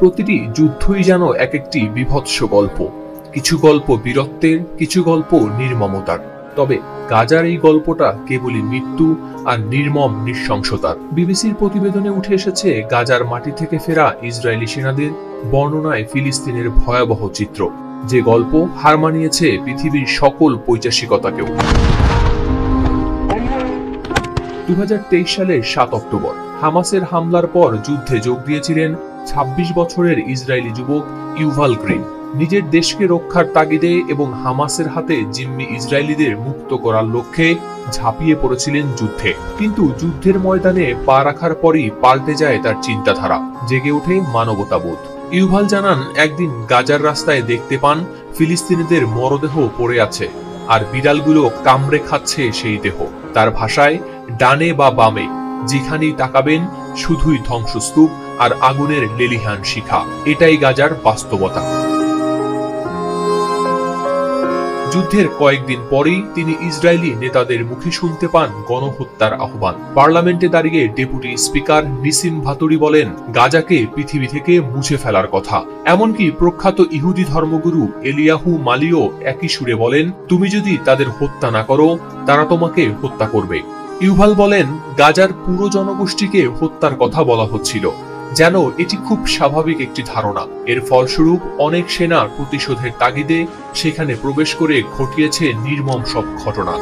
প্রতিটি যুদ্ধই যেন এক একটি বিভৎস গল্প, কিছু গল্প বীরত্বের, কিছু গল্প নির্মমতার। তবে গাজার এই গল্পটা কেবলই মৃত্যু আর নির্মম নৃশংসতার। বিবিসির প্রতিবেদনে উঠে এসেছে গাজার মাটি থেকে ফেরা ইসরায়েলি সেনাদের বর্ণনায় ফিলিস্তিনের ভয়াবহ চিত্র, যে গল্প হার মানিয়েছে পৃথিবীর সকল পৈশাচিকতাকেও। 2023 সালের 7 অক্টোবর হামাসের হামলার পর যুদ্ধে যোগ দিয়েছিলেন 26 বছরের ইসরায়েলি যুবক ইউভাল গ্রিন। নিজের দেশকে রক্ষার তাগিদে এবং হামাসের হাতে জিম্মি ইসরায়েলিদের মুক্ত করার লক্ষ্যে ঝাঁপিয়ে পড়েছিলেন যুদ্ধে। কিন্তু যুদ্ধের ময়দানে পা রাখার পরই পাল্টে যায় তার চিন্তাধারা, জেগে ওঠে মানবতাবোধ। ইউভাল জানান, একদিন গাজার রাস্তায় দেখতে পান ফিলিস্তিনিদের মরদেহ পড়ে আছে আর বিড়ালগুলো কামড়ে খাচ্ছে সেই দেহ। তার ভাষায়, ডানে বা বামে যেখানেই তাকাবেন শুধুই ধ্বংসস্তূপ আর আগুনের লেলিহান শিখা। এটাই গাজার বাস্তবতা। যুদ্ধের কয়েকদিন পরেই তিনি ইসরায়েলি নেতাদের মুখে শুনতে পান গণহত্যার আহ্বান। পার্লামেন্টে দাঁড়িয়ে ডেপুটি স্পিকার নিসিম ভাতুরি বলেন, গাজাকে পৃথিবী থেকে মুছে ফেলার কথা। এমনকি প্রখ্যাত ইহুদি ধর্মগুরু এলিয়াহু মালিও একই সুরে বলেন, তুমি যদি তাদের হত্যা না করো, তারা তোমাকে হত্যা করবে। ইউভাল বলেন, গাজার পুরো জনগোষ্ঠীকে হত্যার কথা বলা হচ্ছিল, যেন এটি খুব স্বাভাবিক একটি ধারণা। এর ফলস্বরূপ অনেক সেনা প্রতিশোধের তাগিদে সেখানে প্রবেশ করে ঘটিয়েছে নির্মম সব ঘটনা,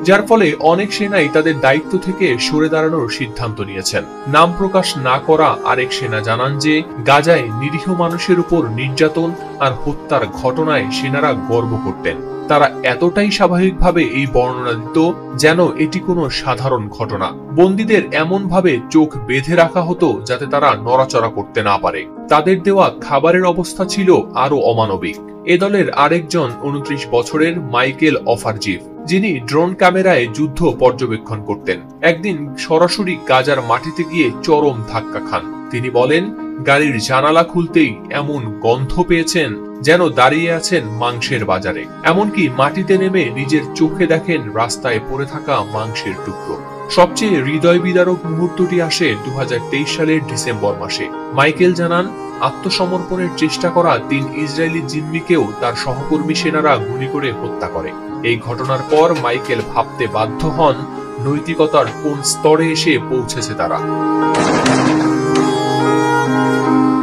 যার ফলে অনেক সেনাই তাদের দায়িত্ব থেকে সরে দাঁড়ানোর সিদ্ধান্ত নিয়েছেন। নাম প্রকাশ না করা আরেক সেনা জানান যে গাজায় নিরীহ মানুষের উপর নির্যাতন আর হত্যার ঘটনায় সেনারা গর্ব করতেন। তারা এতটাই স্বাভাবিকভাবে এই বর্ণনা দিত যেন এটি কোনো সাধারণ ঘটনা। বন্দীদের এমন ভাবে চোখ বেঁধে রাখা হতো যাতে তারা নড়াচড়া করতে না পারে। তাদের দেওয়া খাবারের অবস্থা ছিল আরো অমানবিক। এ দলের আরেকজন 29 বছরের মাইকেল অফারজিভ, যিনি ড্রোন ক্যামেরায় যুদ্ধ পর্যবেক্ষণ করতেন, একদিন সরাসরি গাজার মাটিতে গিয়ে চরম ধাক্কা খান। তিনি বলেন, গাড়ির জানালা খুলতেই এমন গন্ধ পেয়েছেন যেন দাঁড়িয়ে আছেন মাংসের বাজারে। এমনকি মাটিতে নেমে নিজের চোখে দেখেন রাস্তায় পড়ে থাকা মাংসের টুকরো। সবচেয়ে হৃদয় বিদারক মুহূর্তটি আসে 2023 সালের ডিসেম্বর মাসে। মাইকেল জানান, আত্মসমর্পণের চেষ্টা করা 3 ইসরায়েলি জিম্মিকেও তার সহকর্মী সেনারা গুলি করে হত্যা করে। এই ঘটনার পর মাইকেল ভাবতে বাধ্য হন, নৈতিকতার কোন স্তরে এসে পৌঁছেছে তারা।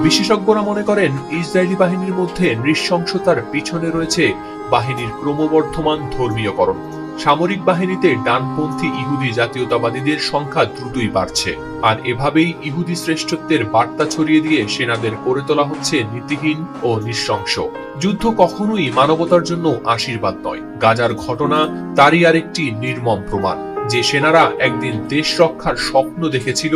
বিশেষজ্ঞরা মনে করেন, ইসরায়েলি বাহিনীর মধ্যে নৃশংসতার পিছনে রয়েছে বাহিনীর ক্রমবর্ধমান ধর্মীয়করণ। সামরিক বাহিনীতে ডানপন্থী ইহুদি জাতীয়তাবাদীদের সংখ্যা দ্রুতই বাড়ছে, আর এভাবেই ইহুদি শ্রেষ্ঠত্বের বার্তা ছড়িয়ে দিয়ে সেনাদের করে তোলা হচ্ছে নীতিহীন ও নৃশংস। যুদ্ধ কখনোই মানবতার জন্য আশীর্বাদ নয়। গাজার ঘটনা তারই আরেকটি নির্মম প্রমাণ। যে সেনারা একদিন দেশ রক্ষার স্বপ্ন দেখেছিল,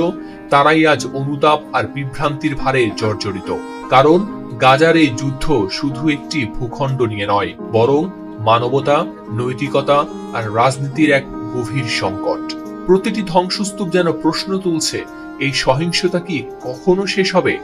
তারাই আজ অনুতাপ আর বিভ্রান্তির ভারে জর্জরিত। কারণ গাজার এই যুদ্ধ শুধু একটি ভূখণ্ড নিয়ে নয়, বরং মানবতা, নৈতিকতা আর রাজনীতির এক গভীর সংকট। প্রতিটি ধ্বংসস্তূপ যেন প্রশ্ন তুলছে, এই সহিংসতা কি কখনো শেষ হবে?